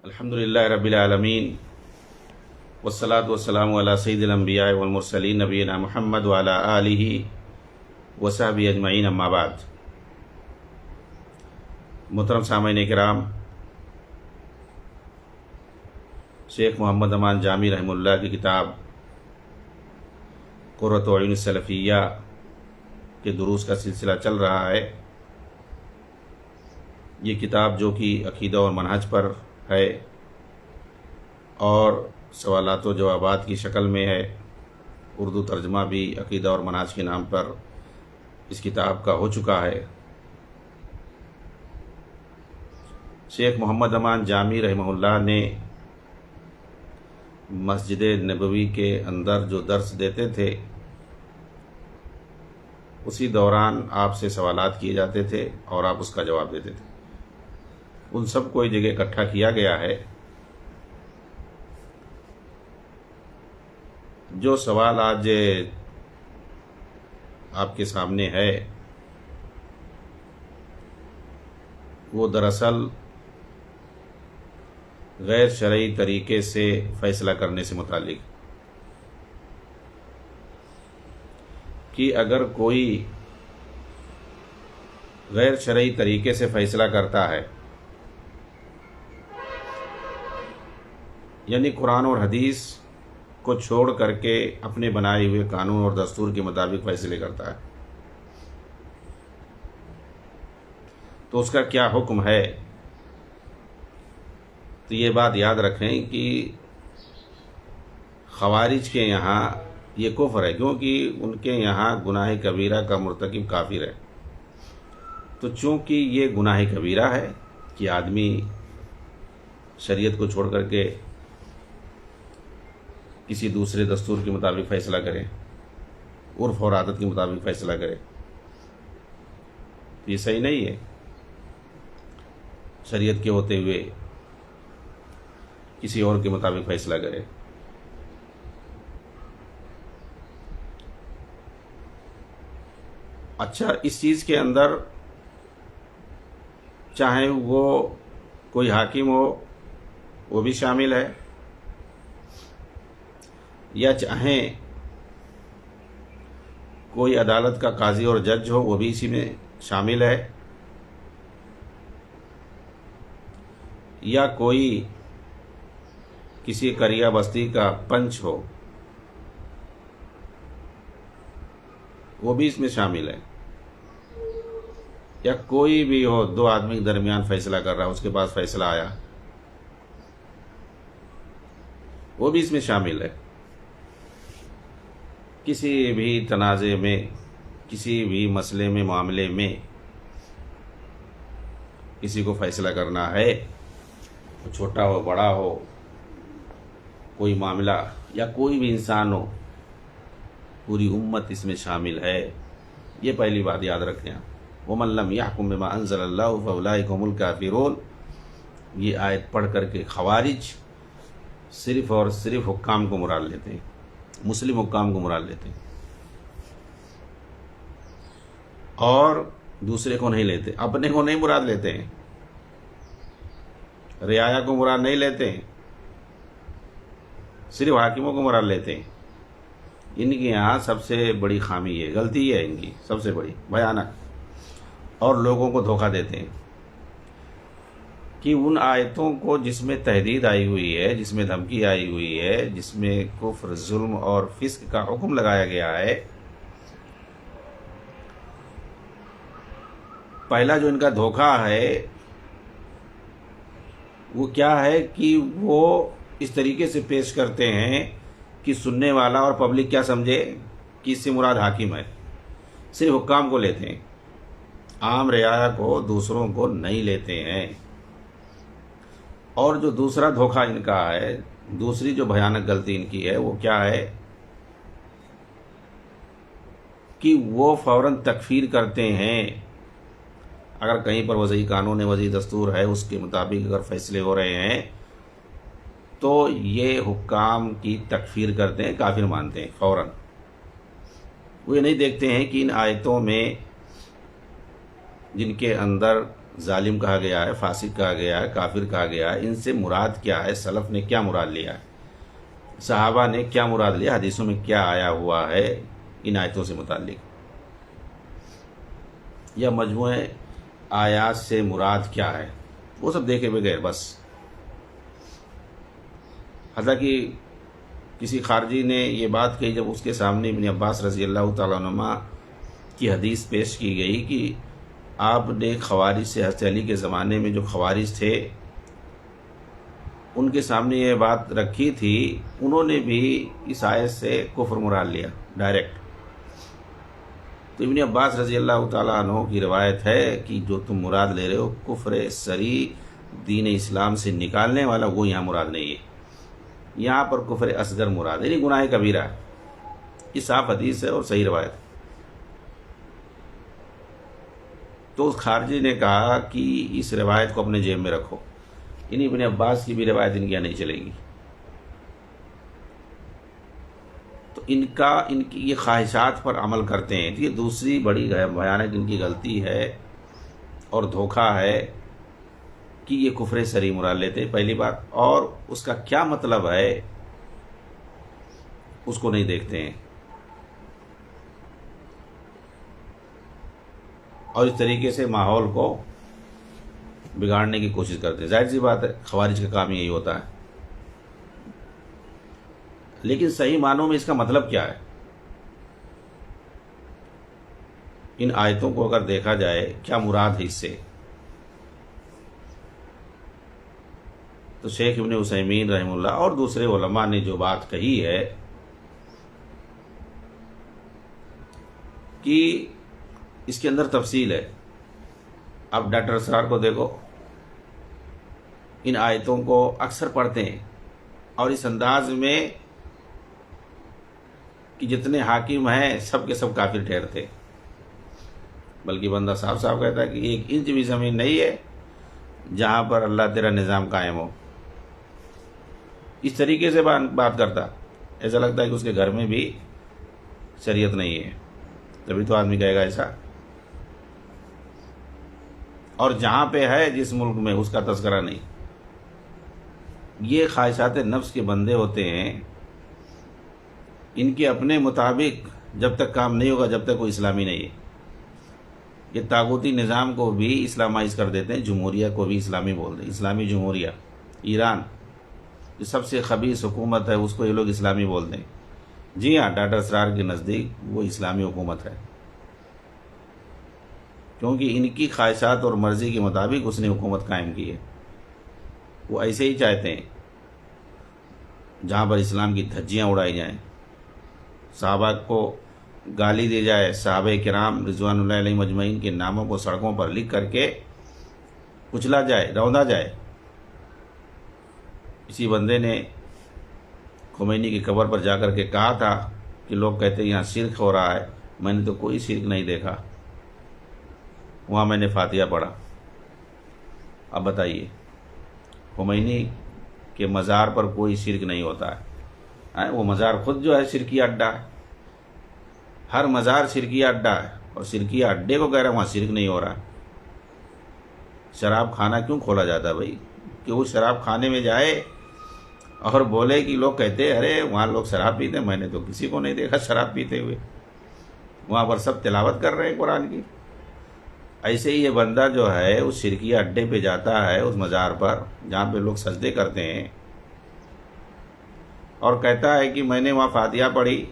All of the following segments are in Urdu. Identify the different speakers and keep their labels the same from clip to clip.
Speaker 1: الحمدللہ رب العالمین والصلاة والسلام علی سید الانبیاء والمرسلین نبینا محمد وعلی آلہ وصحبہ اجمعین، اما بعد۔ محترم سامعین کرام، شیخ محمد امان جامی رحمہ اللہ کی کتاب قرۃ اعین السلفیہ کے دروس کا سلسلہ چل رہا ہے۔ یہ کتاب جو کہ عقیدہ اور منہج پر ہے اور سوالات و جوابات کی شکل میں ہے، اردو ترجمہ بھی عقیدہ اور منہج کے نام پر اس کتاب کا ہو چکا ہے۔ شیخ محمد امان جامی رحمہ اللہ نے مسجد نبوی کے اندر جو درس دیتے تھے، اسی دوران آپ سے سوالات کیے جاتے تھے اور آپ اس کا جواب دیتے تھے۔ ان سب کو ایک جگہ اکٹھا کیا گیا ہے۔ جو سوال آج آپ کے سامنے ہے وہ دراصل غیر شرعی طریقے سے فیصلہ کرنے سے متعلق، کہ اگر کوئی غیر شرعی طریقے سے فیصلہ کرتا ہے، یعنی قرآن اور حدیث کو چھوڑ کر کے اپنے بنائے ہوئے قانون اور دستور کے مطابق فیصلے کرتا ہے، تو اس کا کیا حکم ہے؟ تو یہ بات یاد رکھیں کہ خوارج کے یہاں یہ کفر ہے، کیونکہ ان کے یہاں گناہ کبیرہ کا مرتکب کافر ہے۔ تو چونکہ یہ گناہ کبیرہ ہے کہ آدمی شریعت کو چھوڑ کر کے کسی دوسرے دستور کے مطابق فیصلہ کرے، عرف اور عادت کے مطابق فیصلہ کرے، یہ صحیح نہیں ہے۔ شریعت کے ہوتے ہوئے کسی اور کے مطابق فیصلہ کرے۔ اچھا، اس چیز کے اندر چاہے وہ کوئی حاکم ہو وہ بھی شامل ہے، یا چاہیں کوئی عدالت کا قاضی اور جج ہو وہ بھی اسی میں شامل ہے، یا کوئی کسی قریہ بستی کا پنچ ہو وہ بھی اس میں شامل ہے، یا کوئی بھی ہو دو آدمی کے درمیان فیصلہ کر رہا ہے، اس کے پاس فیصلہ آیا، وہ بھی اس میں شامل ہے۔ کسی بھی تنازع میں، کسی بھی مسئلے میں، معاملے میں کسی کو فیصلہ کرنا ہے، چھوٹا ہو بڑا ہو، کوئی معاملہ یا کوئی بھی انسان ہو، پوری امت اس میں شامل ہے۔ یہ پہلی بات یاد رکھیں۔ وَمَن لَّمْ يَحْكُم بِمَا أَنزَلَ اللَّهُ فَأُولَٰئِكَ هُمُ الْكَافِرُونَ، یہ آیت پڑھ کر کے خوارج صرف اور صرف حکام کو مراد لیتے ہیں، مسلم حکام کو مراد لیتے ہیں، اور دوسرے کو نہیں لیتے، اپنے کو نہیں مراد لیتے ہیں، رعایا کو مراد نہیں لیتے ہیں، صرف حاکموں کو مراد لیتے ہیں۔ ان کے یہاں سب سے بڑی خامی ہے، غلطی ہے ان کی سب سے بڑی بھیانک، اور لوگوں کو دھوکہ دیتے ہیں کہ ان آیتوں کو جس میں تہدید آئی ہوئی ہے، جس میں دھمکی آئی ہوئی ہے، جس میں کفر، ظلم اور فسق کا حکم لگایا گیا ہے، پہلا جو ان کا دھوکہ ہے وہ کیا ہے کہ وہ اس طریقے سے پیش کرتے ہیں کہ سننے والا اور پبلک کیا سمجھے کہ اس سے مراد حاکم ہے، صرف حکام کو لیتے ہیں، عام رعایا کو، دوسروں کو نہیں لیتے ہیں۔ اور جو دوسرا دھوکہ ان کا ہے، دوسری جو بھیانک غلطی ان کی ہے، وہ کیا ہے کہ وہ فوراً تکفیر کرتے ہیں۔ اگر کہیں پر وضعی قانون، وضعی دستور ہے، اس کے مطابق اگر فیصلے ہو رہے ہیں تو یہ حکام کی تکفیر کرتے ہیں، کافر مانتے ہیں فوراً۔ وہ یہ نہیں دیکھتے ہیں کہ ان آیتوں میں جن کے اندر ظالم کہا گیا ہے، فاسق کہا گیا ہے، کافر کہا گیا ہے، ان سے مراد کیا ہے؟ سلف نے کیا مراد لیا ہے؟ صحابہ نے کیا مراد لیا؟ حدیثوں میں کیا آیا ہوا ہے ان آیتوں سے متعلق؟ یا مجموعے آیات سے مراد کیا ہے؟ وہ سب دیکھے بغیر بس، حالانکہ کسی خارجی نے یہ بات کہی جب اس کے سامنے ابن عباس رضی اللہ تعالیٰ عنہما کی حدیث پیش کی گئی کہ آپ نے خوارج سے، حضرت علی کے زمانے میں جو خوارج تھے ان کے سامنے یہ بات رکھی تھی، انہوں نے بھی اس آیت سے کفر مراد لیا ڈائریکٹ۔ تو ابن عباس رضی اللہ تعالیٰ عنہ کی روایت ہے کہ جو تم مراد لے رہے ہو کفر صریح، دین اسلام سے نکالنے والا، وہ یہاں مراد نہیں ہے۔ یہاں پر کفر اصغر مراد ہے، یعنی گناہ کبیرہ ہے۔ یہ صاف حدیث ہے اور صحیح روایت ہے۔ تو اس خارجی نے کہا کہ اس روایت کو اپنے جیب میں رکھو، یعنی ابن عباس کی بھی روایت ان کی یہاں نہیں چلے گی۔ تو ان کی یہ خواہشات پر عمل کرتے ہیں۔ یہ دوسری بڑی بھیانک ان کی غلطی ہے اور دھوکہ ہے کہ یہ کفر صریح مراد لیتے، پہلی بات، اور اس کا کیا مطلب ہے اس کو نہیں دیکھتے ہیں، اور اس طریقے سے ماحول کو بگاڑنے کی کوشش کرتے ہیں۔ ظاہر سی بات ہے، خوارج کا کام یہی ہوتا ہے۔ لیکن صحیح معنوں میں اس کا مطلب کیا ہے؟ ان آیتوں کو اگر دیکھا جائے کیا مراد ہے اس سے، تو شیخ ابن عثیمین رحمہ اللہ اور دوسرے علماء نے جو بات کہی ہے کہ اس کے اندر تفصیل ہے۔ اب ڈاکٹر اسرار کو دیکھو، ان آیتوں کو اکثر پڑھتے ہیں اور اس انداز میں کہ جتنے حاکم ہیں سب کے سب کافر ٹھہرتے، بلکہ بندہ صاف صاف کہتا ہے کہ 1 انچ بھی زمین نہیں ہے جہاں پر اللہ تیرا نظام قائم ہو۔ اس طریقے سے بات کرتا، ایسا لگتا ہے کہ اس کے گھر میں بھی شریعت نہیں ہے، تبھی تو آدمی کہے گا ایسا۔ اور جہاں پہ ہے جس ملک میں، اس کا تذکرہ نہیں۔ یہ خواہشات نفس کے بندے ہوتے ہیں، ان کے اپنے مطابق جب تک کام نہیں ہوگا جب تک کوئی اسلامی نہیں ہے۔ یہ طاغوتی نظام کو بھی اسلامائز کر دیتے ہیں، جمہوریہ کو بھی اسلامی بول دیں، اسلامی جمہوریہ۔ ایران جو سب سے خبیث حکومت ہے اس کو یہ لوگ اسلامی بول دیں۔ جی ہاں، ڈاکٹر اسرار کے نزدیک وہ اسلامی حکومت ہے، کیونکہ ان کی خواہشات اور مرضی کے مطابق اس نے حکومت قائم کی ہے۔ وہ ایسے ہی چاہتے ہیں جہاں پر اسلام کی دھجیاں اڑائی جائیں، صحابہ کو گالی دی جائے، صحابہ کرام رضوان اللہ علیہ مجمعین کے ناموں کو سڑکوں پر لکھ کر کے کچلا جائے، روندا جائے۔ اسی بندے نے خمینی کی قبر پر جا کر کے کہا تھا کہ لوگ کہتے ہیں یہاں شرک ہو رہا ہے، میں نے تو کوئی شرک نہیں دیکھا، وہاں میں نے فاتحہ پڑھا۔ اب بتائیے، خمینی کے مزار پر کوئی شرک نہیں ہوتا ہے؟ وہ مزار خود جو ہے شرکیہ اڈا ہے، ہر مزار شرکیہ اڈا ہے، اور شرکیہ اڈے کو کہہ رہا ہے وہاں شرک نہیں ہو رہا۔ شراب خانہ کیوں کھولا جاتا ہے بھائی؟ کہ وہ شراب خانے میں جائے اور بولے کہ لوگ کہتے ارے وہاں لوگ شراب پیتے ہیں، میں نے تو کسی کو نہیں دیکھا شراب پیتے ہوئے، وہاں پر سب تلاوت کر رہے ہیں قرآن کی۔ ایسے ہی یہ بندہ جو ہے اس شرکیہ اڈے پہ جاتا ہے، اس مزار پر جہاں پہ لوگ سجدے کرتے ہیں، اور کہتا ہے کہ میں نے وہاں فاتحہ پڑھی،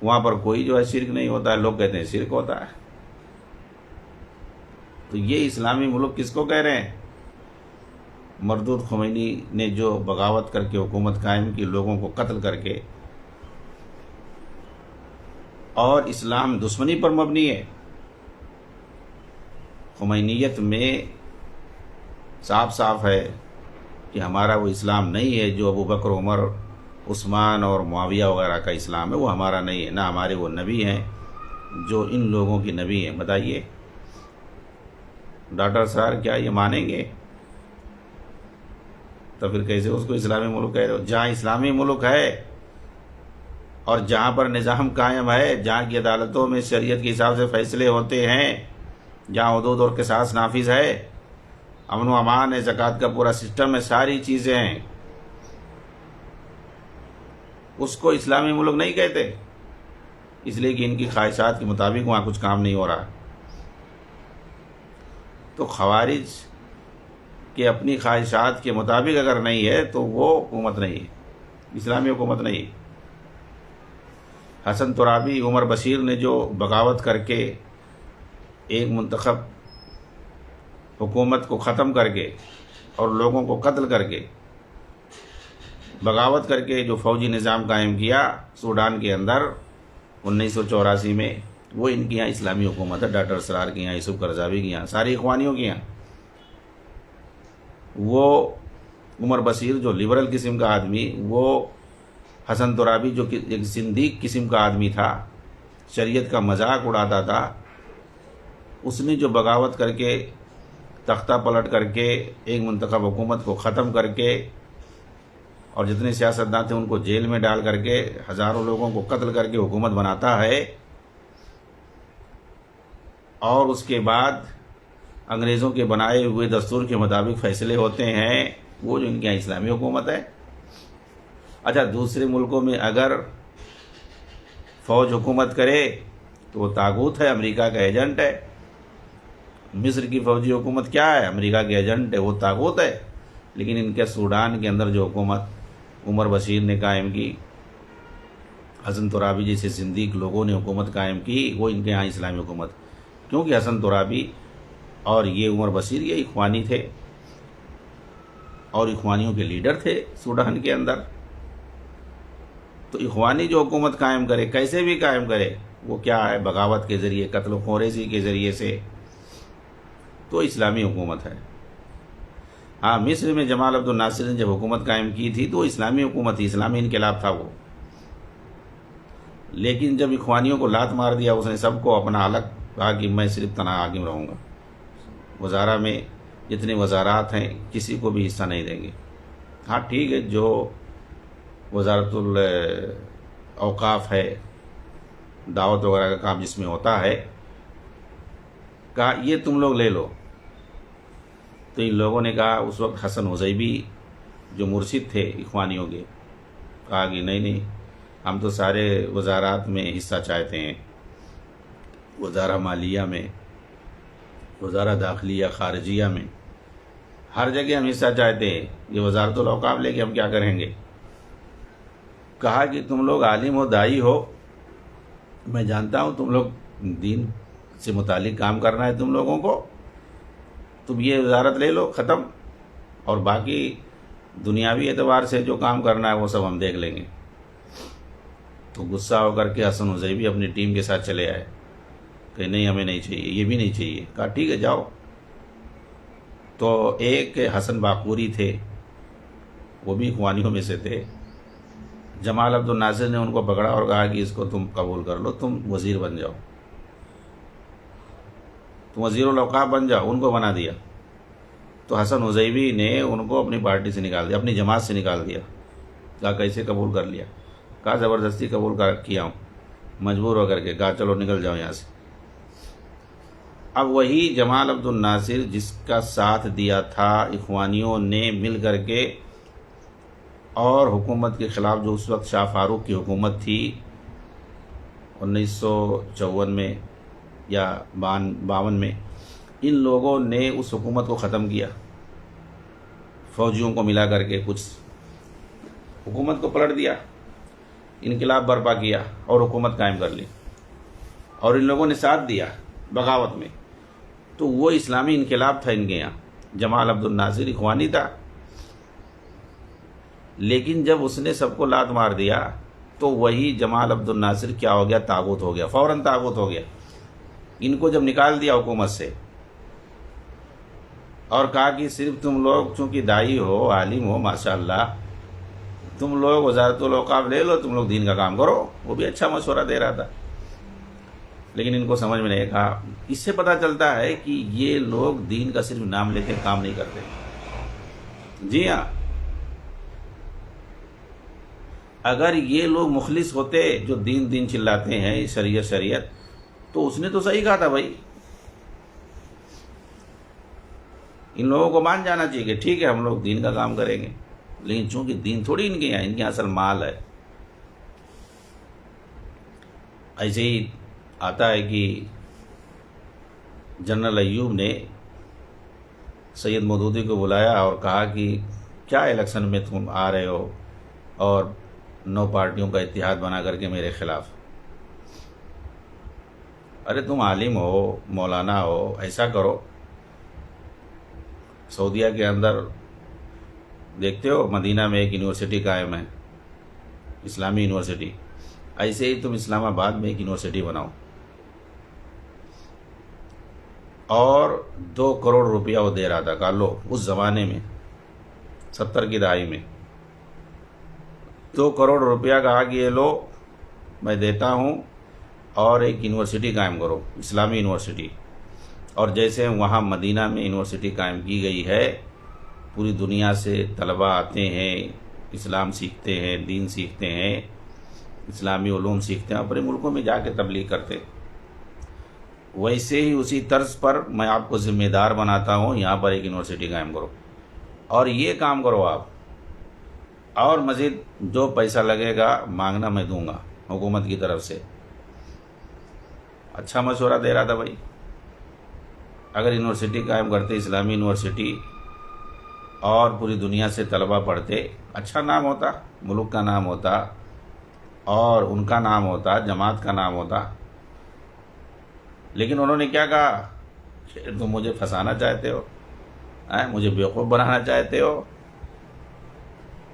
Speaker 1: وہاں پر کوئی جو ہے شرک نہیں ہوتا ہے، لوگ کہتے ہیں شرک ہوتا ہے۔ تو یہ اسلامی ملک کس کو کہہ رہے ہیں؟ مردود خمینی نے جو بغاوت کر کے حکومت قائم کی، لوگوں کو قتل کر کے، اور اسلام دشمنی پر مبنی ہے۔ خمینیت میں صاف صاف ہے کہ ہمارا وہ اسلام نہیں ہے جو ابو بکر، عمر، عثمان اور معاویہ وغیرہ کا اسلام ہے، وہ ہمارا نہیں ہے، نہ ہمارے وہ نبی ہیں جو ان لوگوں کے نبی ہیں۔ بتائیے ڈاکٹر صاحب کیا یہ مانیں گے؟ تو پھر کیسے اس کو اسلامی ملک کہہ رہے ہو؟ جہاں اسلامی ملک ہے اور جہاں پر نظام قائم ہے، جہاں کی عدالتوں میں شریعت کے حساب سے فیصلے ہوتے ہیں، جہاں حدود اور قصاص نافذ ہے، امن و امان ہے، زکوٰۃ کا پورا سسٹم ہے، ساری چیزیں ہیں، اس کو اسلامی ملک نہیں کہتے، اس لیے کہ ان کی خواہشات کے مطابق وہاں کچھ کام نہیں ہو رہا۔ تو خوارج کہ اپنی خواہشات کے مطابق اگر نہیں ہے تو وہ حکومت نہیں ہے، اسلامی حکومت نہیں۔ حسن ترابی، عمر بشیر نے جو بغاوت کر کے ایک منتخب حکومت کو ختم کر کے اور لوگوں کو قتل کر کے بغاوت کر کے جو فوجی نظام قائم کیا سوڈان کے اندر 1984 میں، وہ ان کے یہاں اسلامی حکومت ہے، ڈاکٹر اسرار کے یہاں، یوسف قرضاوی کے یہاں، ساری اخوانیوں کے یہاں۔ وہ عمر بشیر جو لبرل قسم کا آدمی، وہ حسن ترابی جو ایک زندیق قسم کا آدمی تھا، شریعت کا مذاق اڑاتا تھا، اس نے جو بغاوت کر کے تختہ پلٹ کر کے ایک منتخب حکومت کو ختم کر کے اور جتنے سیاستدان تھے ان کو جیل میں ڈال کر کے ہزاروں لوگوں کو قتل کر کے حکومت بناتا ہے، اور اس کے بعد انگریزوں کے بنائے ہوئے دستور کے مطابق فیصلے ہوتے ہیں، وہ جو ان کے یہاں اسلامی حکومت ہے۔ اچھا، دوسرے ملکوں میں اگر فوج حکومت کرے تو وہ طاغوت ہے، امریکہ کا ایجنٹ ہے۔ مصر کی فوجی حکومت کیا ہے؟ امریکہ کے ایجنٹ ہے، وہ طاغوت ہے۔ لیکن ان کے سوڈان کے اندر جو حکومت عمر بشیر نے قائم کی، حسن ترابی جیسے زندیق لوگوں نے حکومت قائم کی، وہ ان کے یہاں اسلامی حکومت، کیونکہ حسن ترابی اور یہ عمر بشیر یہ اخوانی تھے اور اخوانیوں کے لیڈر تھے سوڈان کے اندر۔ تو اخوانی جو حکومت قائم کرے، کیسے بھی قائم کرے، وہ کیا ہے؟ بغاوت کے ذریعے، قتل و خوریزی کے ذریعے سے، تو اسلامی حکومت ہے۔ ہاں، مصر میں جمال عبد الناصر نے جب حکومت قائم کی تھی تو وہ اسلامی حکومت تھی، اسلامی انقلاب تھا وہ۔ لیکن جب اخوانیوں کو لات مار دیا، اس نے سب کو اپنا الگ کہا کہ میں صرف تنہا حاکم رہوں گا، وزارہ میں جتنے وزارات ہیں کسی کو بھی حصہ نہیں دیں گے۔ ہاں ٹھیک ہے، جو وزارت الاوقاف ہے، دعوت وغیرہ کا کام جس میں ہوتا ہے، کہا یہ تم لوگ لے لو۔ تو ان لوگوں نے کہا، اس وقت حسن حزیبی جو مرشد تھے اخوانیوں کے، کہا کہ نہیں، ہم تو سارے وزارات میں حصہ چاہتے ہیں، وزارہ مالیہ میں، وزارہ داخلیہ، خارجیہ میں، ہر جگہ ہم حصہ چاہتے ہیں، یہ وزارت الاوقاف لے کے ہم کیا کریں گے؟ کہا کہ تم لوگ عالم ہو، داعی ہو، میں جانتا ہوں تم لوگ دین سے متعلق کام کرنا ہے تم لوگوں کو، تم یہ وزارت لے لو، ختم، اور باقی دنیاوی اعتبار سے جو کام کرنا ہے وہ سب ہم دیکھ لیں گے۔ تو غصہ ہو کر کے حسن حزیبی اپنی ٹیم کے ساتھ چلے آئے کہ نہیں، ہمیں نہیں چاہیے، یہ بھی نہیں چاہیے۔ کہا ٹھیک ہے، جاؤ۔ تو ایک حسن باقوری تھے، وہ بھی اخوانیوں میں سے تھے، جمال عبد الناصر نے ان کو پکڑا اور کہا کہ اس کو تم قبول کر لو، تم وزیر بن جاؤ، تم وزیر الاوقاف بن جاؤ، ان کو بنا دیا۔ تو حسن حزیبی نے ان کو اپنی پارٹی سے نکال دیا، اپنی جماعت سے نکال دیا۔ کہا کیسے قبول کر لیا؟ کہا زبردستی قبول کیا ہوں، مجبور ہو کر کے۔ کہا چلو نکل جاؤ یہاں سے۔ اب وہی جمال عبد الناصر جس کا ساتھ دیا تھا اخوانیوں نے مل کر کے، اور حکومت کے خلاف جو اس وقت شاہ فاروق کی حکومت تھی 1954 میں یا 52 میں، ان لوگوں نے اس حکومت کو ختم کیا، فوجیوں کو ملا کر کے کچھ حکومت کو پلٹ دیا، انقلاب برپا کیا اور حکومت قائم کر لی، اور ان لوگوں نے ساتھ دیا بغاوت میں۔ تو وہ اسلامی انقلاب تھا ان کے یہاں۔ جمال عبد الناصر اخوانی تھا، لیکن جب اس نے سب کو لات مار دیا تو وہی جمال عبد الناصر کیا ہو گیا؟ طاغوت ہو گیا، فوراً طاغوت ہو گیا۔ ان کو جب نکال دیا حکومت سے اور کہا کہ صرف تم لوگ چونکہ داعی ہو، عالم ہو، ماشاءاللہ، تم لوگ وزارت الاوقاف لے لو، تم لوگ دین کا کام کرو۔ وہ بھی اچھا مشورہ دے رہا تھا، لیکن ان کو سمجھ میں نہیں کہا۔ اس سے پتہ چلتا ہے کہ یہ لوگ دین کا صرف نام لیتے، کام نہیں کرتے۔ جی ہاں، اگر یہ لوگ مخلص ہوتے جو دین چلاتے ہیں، شریعت شریعت، تو اس نے تو صحیح کہا تھا بھائی۔ ان لوگوں کو مان جانا چاہیے کہ ٹھیک ہے ہم لوگ دین کا کام کریں گے، لیکن چونکہ دین تھوڑی ان کے یہاں، ان کے اصل مال ہے۔ ایسے ہی آتا ہے کہ جنرل ایوب نے سید مودودی کو بلایا اور کہا کہ کیا الیکشن میں تم آ رہے ہو اور 9 پارٹیوں کا اتحاد بنا کر کے میرے خلاف؟ ارے تم عالم ہو، مولانا ہو، ایسا کرو، سعودیہ کے اندر دیکھتے ہو مدینہ میں ایک یونیورسٹی قائم ہے، اسلامی یونیورسٹی، ایسے ہی تم اسلام آباد میں ایک یونیورسٹی بناؤ اور 2 کروڑ روپیہ وہ دے رہا تھا، کہا لو، اس زمانے میں 70 کی دہائی میں 2 کروڑ روپیہ کہا کہ یہ لو میں دیتا ہوں اور ایک یونیورسٹی قائم کرو، اسلامی یونیورسٹی۔ اور جیسے وہاں مدینہ میں یونیورسٹی قائم کی گئی ہے، پوری دنیا سے طلباء آتے ہیں، اسلام سیکھتے ہیں، دین سیکھتے ہیں، اسلامی علوم سیکھتے ہیں، اپنے ملکوں میں جا کے تبلیغ کرتے ہیں، ویسے ہی اسی طرز پر میں آپ کو ذمہ دار بناتا ہوں، یہاں پر ایک یونیورسٹی قائم کرو اور یہ کام کرو آپ، اور مزید جو پیسہ لگے گا مانگنا میں دوں گا حکومت کی طرف سے۔ اچھا مشورہ دے رہا تھا بھائی، اگر یونیورسٹی قائم کرتے، اسلامی یونیورسٹی، اور پوری دنیا سے طلباء پڑھتے، اچھا نام ہوتا، ملک کا نام ہوتا اور ان کا نام ہوتا، جماعت کا نام ہوتا۔ لیکن انہوں نے کیا کہا کہ تم مجھے پھنسانا چاہتے ہو، مجھے بیوقوف بنانا چاہتے ہو،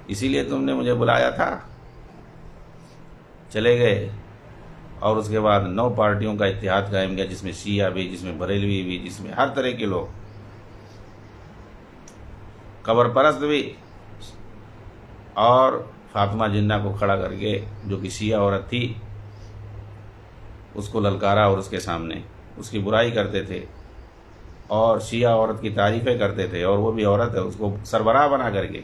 Speaker 1: اسی لیے تم نے مجھے بلایا تھا۔ چلے گئے اور اس کے بعد 9 پارٹیوں کا اتحاد قائم کیا، جس میں شیعہ بھی، جس میں بریلوی بھی، جس میں ہر طرح کے لوگ، قبر پرست بھی، اور فاطمہ جنہ کو کھڑا کر کے جو کہ شیعہ عورت تھی اس کو للکارا اور اس کے سامنے اس کی برائی کرتے تھے اور شیعہ عورت کی تعریفیں کرتے تھے، اور وہ بھی عورت ہے، اس کو سربراہ بنا کر کے۔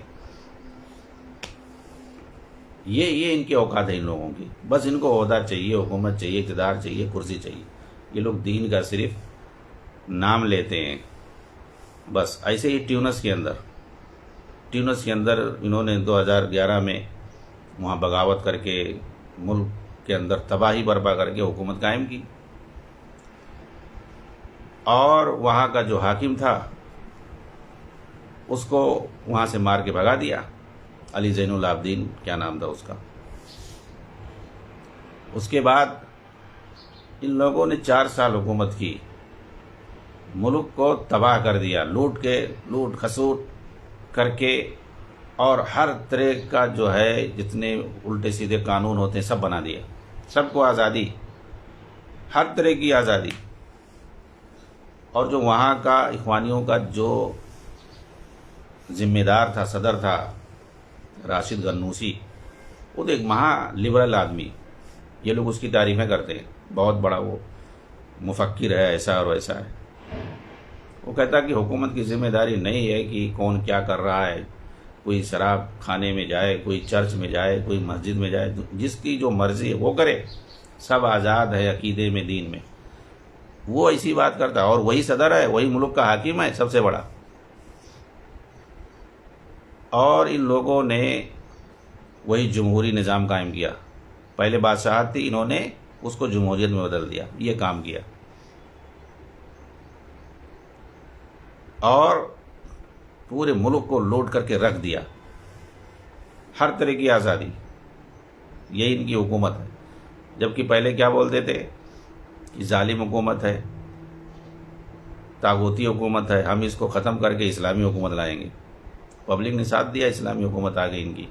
Speaker 1: یہ ان کے اوقات ہے ان لوگوں کی، بس ان کو عہدہ چاہیے، حکومت چاہیے، اقتدار چاہیے، کرسی چاہیے۔ یہ لوگ دین کا صرف نام لیتے ہیں بس۔ ایسے ہی ٹیونس کے اندر انہوں نے 2011 میں وہاں بغاوت کر کے ملک کے اندر تباہی برپا کر کے حکومت قائم کی، اور وہاں کا جو حاکم تھا اس کو وہاں سے مار کے بھگا دیا، علی زین العابدین کیا نام تھا اس کا۔ اس کے بعد ان لوگوں نے 4 سال حکومت کی، ملک کو تباہ کر دیا، لوٹ کھسوٹ کر کے، اور ہر طرح کا جو ہے جتنے الٹے سیدھے قانون ہوتے ہیں سب بنا دیا، سب کو آزادی، ہر طرح کی آزادی۔ اور جو وہاں کا اخوانیوں کا جو ذمہ دار تھا، صدر تھا، راشد غنوشی، وہ تو ایک مہا لبرل آدمی، یہ لوگ اس کی تعریفیں کرتے ہیں، بہت بڑا وہ مفکر ہے، ایسا اور ویسا ہے۔ وہ کہتا کہ حکومت کی ذمہ داری نہیں ہے کہ کون کیا کر رہا ہے، کوئی شراب کھانے میں جائے، کوئی چرچ میں جائے، کوئی مسجد میں جائے، جس کی جو مرضی ہے وہ کرے، سب آزاد ہے عقیدے میں، دین میں۔ وہ ایسی بات کرتا ہے، اور وہی صدر ہے، وہی ملک کا حاکم ہے سب سے بڑا۔ اور ان لوگوں نے وہی جمہوری نظام قائم کیا، پہلے بادشاہت تھی، انہوں نے اس کو جمہوریت میں بدل دیا، یہ کام کیا۔ اور پورے ملک کو لوٹ کر کے رکھ دیا، ہر طرح کی آزادی، یہی ان کی حکومت ہے۔ جبکہ پہلے کیا بولتے تھے کہ ظالم حکومت ہے، طاغوتی حکومت ہے، ہم اس کو ختم کر کے اسلامی حکومت لائیں گے۔ پبلک نے ساتھ دیا، اسلامی حکومت آ گئی ان کی۔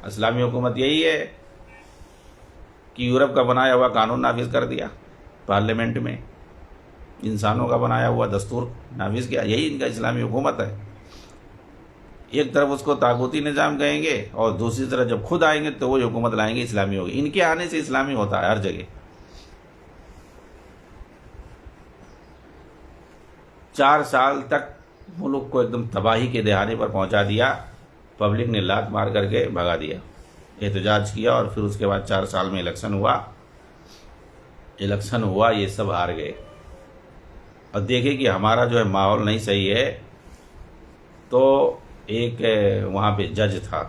Speaker 1: اسلامی حکومت یہی ہے کہ یورپ کا بنایا ہوا قانون نافذ کر دیا پارلیمنٹ میں، انسانوں کا بنایا ہوا دستور نافذ کیا، یہی ان کا اسلامی حکومت ہے۔ ایک طرف اس کو طاغوتی نظام کہیں گے اور دوسری طرف جب خود آئیں گے تو وہی حکومت لائیں گے، اسلامی ہوگی۔ ان کے آنے سے اسلامی ہوتا ہے ہر جگہ۔ 4 سال تک ملک کو ایک دم تباہی کے دہانے پر پہنچا دیا، پبلک نے لات مار کر کے بھگا دیا، احتجاج کیا، اور پھر اس کے بعد 4 سال میں الیکشن ہوا، یہ سب ہار گئے۔ اور دیکھیں کہ ہمارا جو ہے ماحول نہیں صحیح ہے، تو ایک وہاں پہ جج تھا،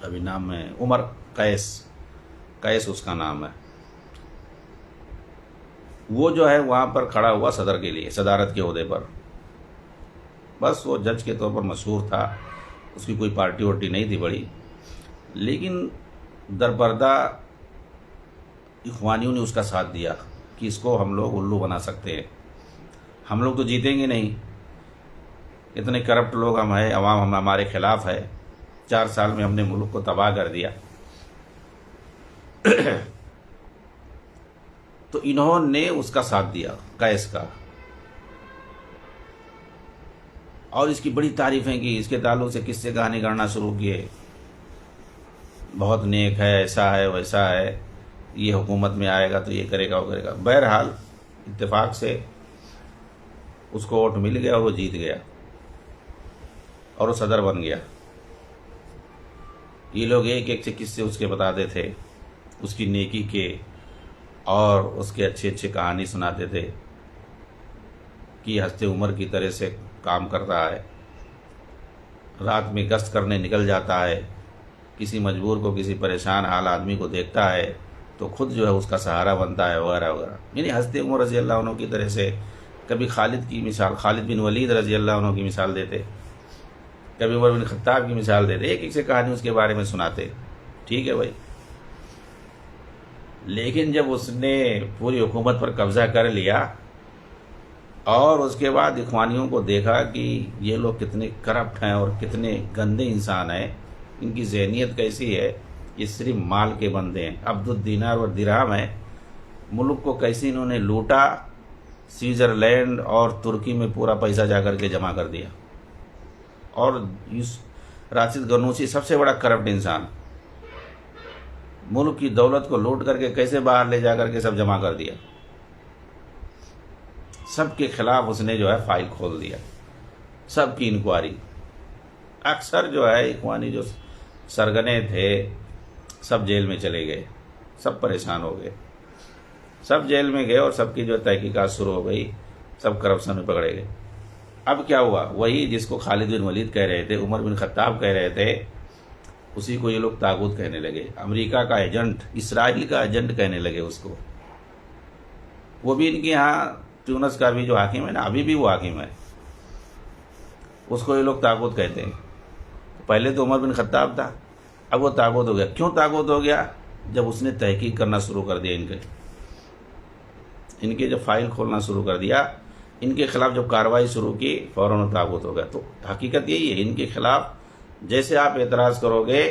Speaker 1: ابھی نام ہے عمر قیس اس کا نام ہے، وہ جو ہے وہاں پر کھڑا ہوا صدر کے لیے، صدارت کے عہدے پر. بس وہ جج کے طور پر مشہور تھا، اس کی کوئی پارٹی وارٹی نہیں تھی بڑی، لیکن درپردہ اخوانیوں نے اس کا ساتھ دیا کہ اس کو ہم لوگ الو بنا سکتے ہیں، ہم لوگ تو جیتیں گے نہیں، اتنے کرپٹ لوگ ہم ہیں، عوام ہمارے خلاف ہے، 4 سال میں ہم نے ملک کو تباہ کر دیا. تو انہوں نے اس کا ساتھ دیا، قیس کا، اور اس کی بڑی تعریفیں کی، اس کے تعلق سے قصے کہانی کرنا شروع کیے، بہت نیک ہے، ایسا ہے ویسا ہے، یہ حکومت میں آئے گا تو یہ کرے گا وہ کرے گا. بہرحال اتفاق سے اس کو ووٹ مل گیا اور وہ جیت گیا اور وہ صدر بن گیا. یہ لوگ ایک ایک سے قصے اس کے بتاتے تھے، اس کی نیکی کے، اور اس کے اچھے اچھے کہانی سناتے تھے کہ ہنستے عمر کی طرح سے کام کرتا ہے، رات میں گشت کرنے نکل جاتا ہے، کسی مجبور کو، کسی پریشان حال آدمی کو دیکھتا ہے تو خود جو ہے اس کا سہارا بنتا ہے، وغیرہ وغیرہ. یعنی ہنستے عمر رضی اللہ عنہ کی طرح سے. کبھی خالد کی مثال، خالد بن ولید رضی اللہ عنہ کی مثال دیتے، کبھی عمر بن خطاب کی مثال دیتے، ایک ایک سے کہانی اس کے بارے میں سناتے. ٹھیک ہے بھائی. لیکن جب اس نے پوری حکومت پر قبضہ کر لیا اور اس کے بعد اخوانیوں کو دیکھا کہ یہ لوگ کتنے کرپٹ ہیں اور کتنے گندے انسان ہیں، ان کی ذہنیت کیسی ہے، یہ صرف مال کے بندے ہیں، عبد الدینار و درہم ہیں، ملک کو کیسے انہوں نے لوٹا، سوئٹزرلینڈ اور ترکی میں پورا پیسہ جا کر کے جمع کر دیا. اور راشد غنوشی سب سے بڑا کرپٹ انسان، ملک کی دولت کو لوٹ کر کے کیسے باہر لے جا کر کے سب جمع کر دیا. سب کے خلاف اس نے جو ہے فائل کھول دیا، سب کی انکوائری. اکثر جو ہے اخوانی جو سرگنے تھے سب جیل میں چلے گئے، سب پریشان ہو گئے، سب جیل میں گئے اور سب کی جو تحقیقات شروع ہو گئی، سب کرپشن میں پکڑے گئے. اب کیا ہوا؟ وہی جس کو خالد بن ولید کہہ رہے تھے، عمر بن خطاب کہہ رہے تھے، اسی کو یہ لوگ طاغوت کہنے لگے. امریکہ کا ایجنٹ، اسرائیل کا ایجنٹ کہنے لگے اس کو. وہ بھی ان کے یہاں ٹیونس کا بھی جو حاکم ہے نا، ابھی بھی وہ حاکم ہے، اس کو یہ لوگ طاغوت کہتے ہیں. پہلے تو عمر بن خطاب تھا، اب وہ طاغوت ہو گیا. کیوں طاغوت ہو گیا؟ جب اس نے تحقیق کرنا شروع کر دیا، ان کے جب فائل کھولنا شروع کر دیا، ان کے خلاف جب کارروائی شروع کی، فوراً طاغوت ہو گیا. تو حقیقت یہی ہے، ان کے خلاف جیسے آپ اعتراض کرو گے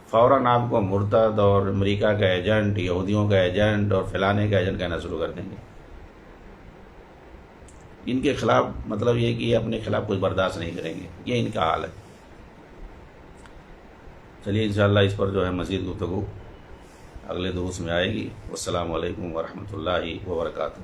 Speaker 1: فوراً آپ کو مرتد اور امریکہ کا ایجنٹ، یہودیوں کا ایجنٹ اور فلانے کا ایجنٹ کہنا شروع کر دیں گے. ان کے خلاف مطلب یہ کہ یہ اپنے خلاف کوئی برداشت نہیں کریں گے. یہ ان کا حال ہے. چلیے انشاءاللہ اس پر جو ہے مزید گفتگو اگلے دروس میں آئے گی. والسلام علیکم ورحمۃ اللہ وبرکاتہ.